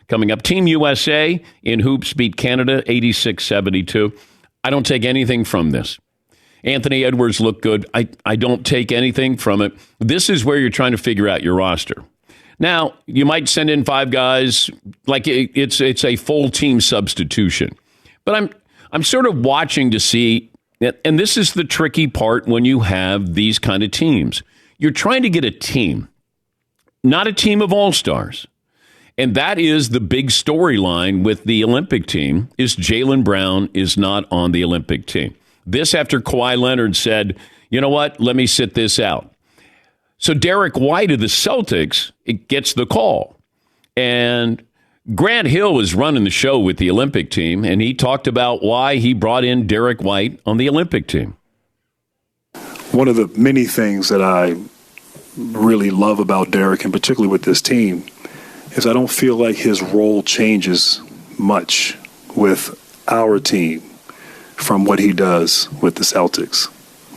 coming up. Team USA in hoops beat Canada 86-72. I don't take anything from this. Anthony Edwards looked good. I don't take anything from it. This is where you're trying to figure out your roster. Now, you might send in 5 guys like it's a full team substitution. But I'm sort of watching to see, and this is the tricky part when you have these kind of teams. You're trying to get a team, not a team of all-stars. And that is the big storyline with the Olympic team, is Jaylen Brown is not on the Olympic team. This after Kawhi Leonard said, you know what, let me sit this out. So Derrick White of the Celtics, it gets the call. And Grant Hill was running the show with the Olympic team, and he talked about why he brought in Derrick White on the Olympic team. One of the many things that I really love about Derrick, and particularly with this team, is I don't feel like his role changes much with our team from what he does with the Celtics.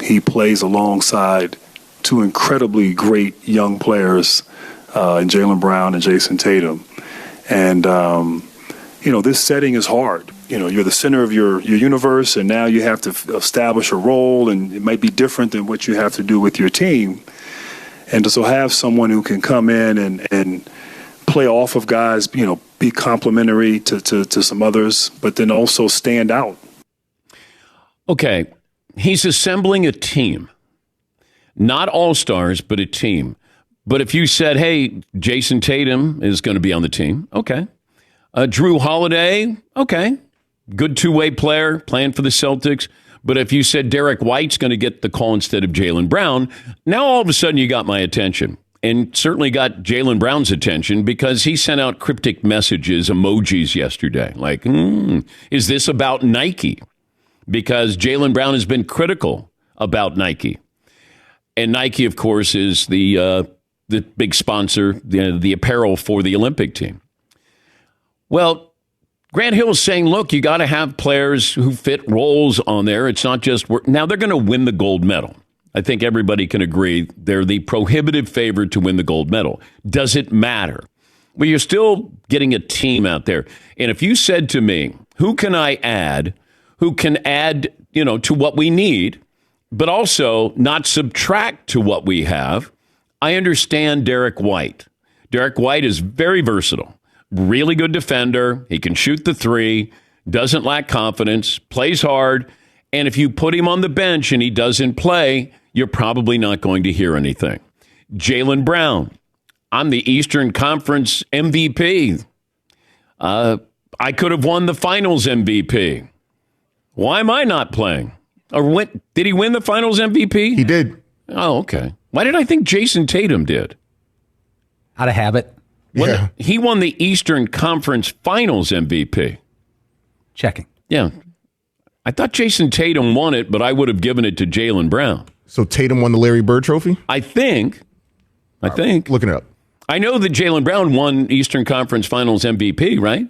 He plays alongside 2 incredibly great young players in Jaylen Brown and Jason Tatum. And, this setting is hard. You're the center of your universe, and now you have to establish a role, and it might be different than what you have to do with your team. And to so have someone who can come in and play off of guys, be complementary to some others, but then also stand out. Okay, he's assembling a team. Not all-stars, but a team. But if you said, hey, Jason Tatum is going to be on the team, okay. Drew Holiday, okay. Good two-way player, playing for the Celtics. But if you said Derrick White's going to get the call instead of Jaylen Brown, now all of a sudden you got my attention. And certainly got Jaylen Brown's attention because he sent out cryptic messages, emojis yesterday. Like, is this about Nike? Because Jaylen Brown has been critical about Nike. And Nike, of course, is the big sponsor, the apparel for the Olympic team. Well, Grant Hill is saying, look, you got to have players who fit roles on there. It's not just work. Now, they're going to win the gold medal. I think everybody can agree they're the prohibitive favorite to win the gold medal. Does it matter? Well, you're still getting a team out there. And if you said to me, who can I add, who can add, to what we need, but also not subtract to what we have, I understand Derrick White. Derrick White is very versatile, really good defender. He can shoot the 3, doesn't lack confidence, plays hard. And if you put him on the bench and he doesn't play, you're probably not going to hear anything. Jaylen Brown, I'm the Eastern Conference MVP. I could have won the Finals MVP. Why am I not playing? Or did he win the Finals MVP? He did. Oh, okay. Why did I think Jason Tatum did? Out of habit. Yeah. He won the Eastern Conference Finals MVP. Checking. Yeah. I thought Jason Tatum won it, but I would have given it to Jaylen Brown. So Tatum won the Larry Bird Trophy? I think. Looking it up. I know that Jaylen Brown won Eastern Conference Finals MVP, right?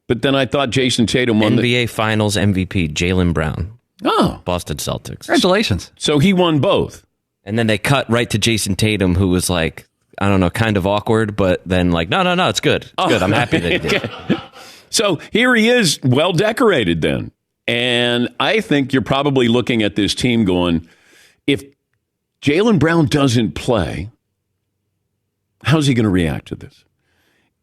But then I thought Jason Tatum won NBA Finals MVP, Jaylen Brown. Oh. Boston Celtics. Congratulations. So he won both. And then they cut right to Jason Tatum, who was like, I don't know, kind of awkward, but then like, no, it's good. It's good. I'm happy that he did. So here he is, well decorated then. And I think you're probably looking at this team going, if Jaylen Brown doesn't play, how's he going to react to this?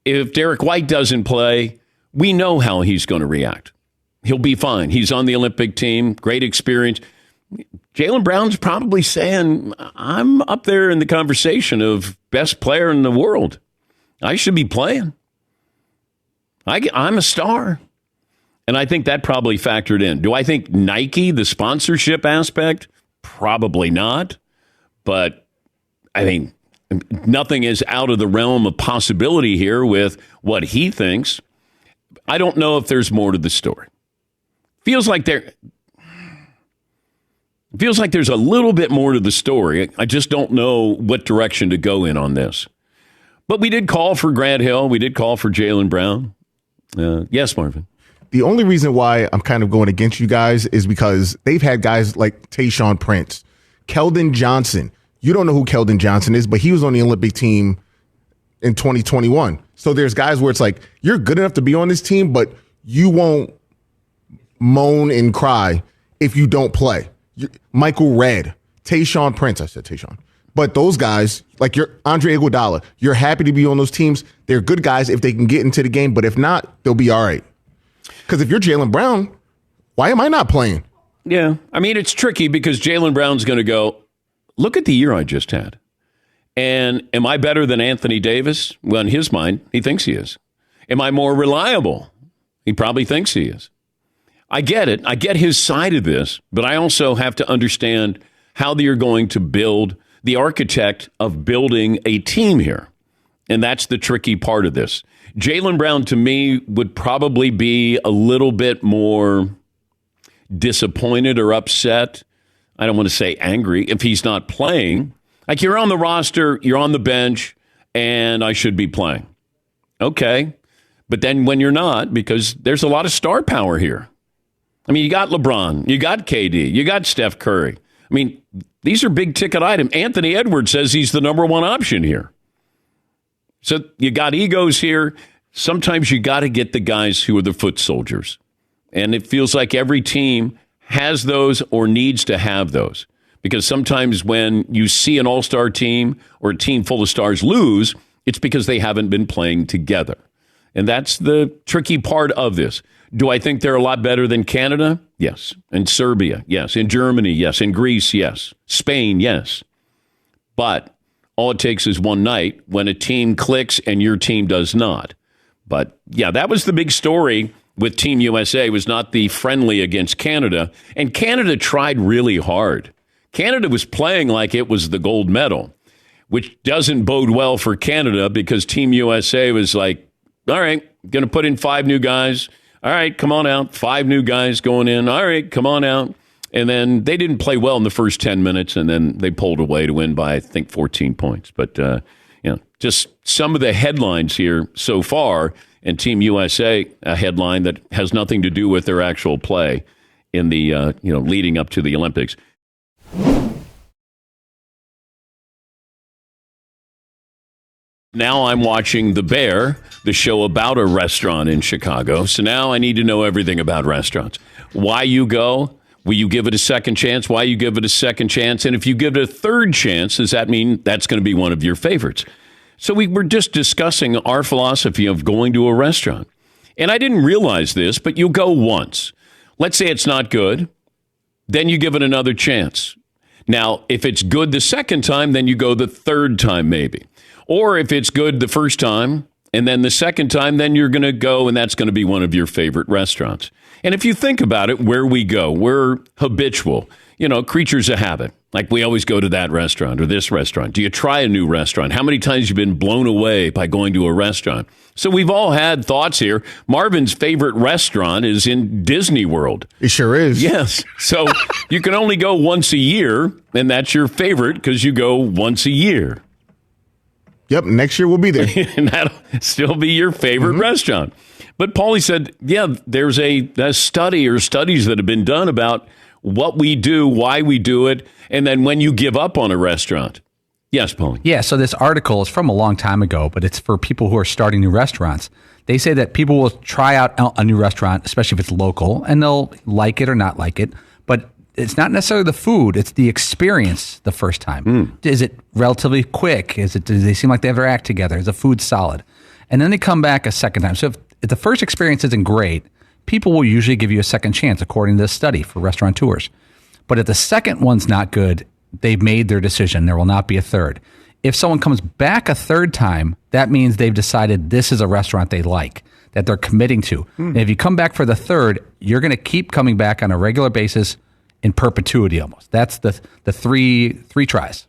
If Derrick White doesn't play, we know how he's going to react. He'll be fine. He's on the Olympic team, great experience. Jaylen Brown's probably saying, I'm up there in the conversation of best player in the world. I should be playing. I'm a star. And I think that probably factored in. Do I think Nike, the sponsorship aspect? Probably not. But I think nothing is out of the realm of possibility here with what he thinks. I don't know if there's more to the story. Feels like there's a little bit more to the story. I just don't know what direction to go in on this. But we did call for Grant Hill. We did call for Jaylen Brown. Yes, Marvin. The only reason why I'm kind of going against you guys is because they've had guys like Tayshaun Prince, Keldon Johnson. You don't know who Keldon Johnson is, but he was on the Olympic team in 2021. So there's guys where it's like, you're good enough to be on this team, but you won't moan and cry if you don't play. Michael Redd, Tayshaun Prince, I said Tayshaun. But those guys, like your Andre Iguodala, you're happy to be on those teams. They're good guys if they can get into the game, but if not, they'll be all right. Because if you're Jaylen Brown, why am I not playing? Yeah. I mean, it's tricky because Jaylen Brown's going to go, look at the year I just had. And am I better than Anthony Davis? Well, in his mind, he thinks he is. Am I more reliable? He probably thinks he is. I get it. I get his side of this, but I also have to understand how you're going to build the architect of building a team here. And that's the tricky part of this. Jaylen Brown, to me, would probably be a little bit more disappointed or upset. I don't want to say angry if he's not playing. Like, you're on the roster, you're on the bench, and I should be playing. Okay. But then when you're not, because there's a lot of star power here. I mean, you got LeBron, you got KD, you got Steph Curry. I mean, these are big ticket items. Anthony Edwards says he's the number one option here. So you got egos here. Sometimes you got to get the guys who are the foot soldiers. And it feels like every team has those or needs to have those. Because sometimes when you see an all-star team or a team full of stars lose, it's because they haven't been playing together. And that's the tricky part of this. Do I think they're a lot better than Canada? Yes. And Serbia? Yes. In Germany? Yes. In Greece? Yes. Spain? Yes. But all it takes is one night when a team clicks and your team does not. But yeah, that was the big story with Team USA, was not the friendly against Canada. And Canada tried really hard. Canada was playing like it was the gold medal, which doesn't bode well for Canada because Team USA was like, all right, going to put in 5 new guys. All right, come on out. 5 new guys going in. All right, come on out. And then they didn't play well in the first 10 minutes, and then they pulled away to win by, I think, 14 points. But, just some of the headlines here so far, and Team USA, a headline that has nothing to do with their actual play in the, leading up to the Olympics. Now I'm watching The Bear, the show about a restaurant in Chicago. So now I need to know everything about restaurants. Why you go? Will you give it a second chance? Why you give it a second chance? And if you give it a third chance, does that mean that's going to be one of your favorites? So we were just discussing our philosophy of going to a restaurant. And I didn't realize this, but you go once. Let's say it's not good. Then you give it another chance. Now, if it's good the second time, then you go the third time maybe. Or if it's good the first time, and then the second time, then you're going to go, and that's going to be one of your favorite restaurants. And if you think about it, where we go, we're habitual, creatures of habit. Like, we always go to that restaurant or this restaurant. Do you try a new restaurant? How many times have you been blown away by going to a restaurant? So we've all had thoughts here. Marvin's favorite restaurant is in Disney World. It sure is. Yes. So you can only go once a year, and that's your favorite because you go once a year. Yep, next year we'll be there. And that'll still be your favorite restaurant. But Paulie said, yeah, there's a study or studies that have been done about what we do, why we do it, and then when you give up on a restaurant. Yes, Paulie. Yeah, so this article is from a long time ago, but it's for people who are starting new restaurants. They say that people will try out a new restaurant, especially if it's local, and they'll like it or not like it. But it's not necessarily the food, it's the experience the first time. Is it relatively quick? Do they seem like they have their act together? Is the food solid? And then they come back a second time. So if the first experience isn't great, people will usually give you a second chance, according to this study for restaurateurs. But if the second one's not good, they've made their decision. There will not be a third. If someone comes back a third time, that means they've decided this is a restaurant they like, that they're committing to. And if you come back for the third, you're going to keep coming back on a regular basis in perpetuity almost. That's the three tries.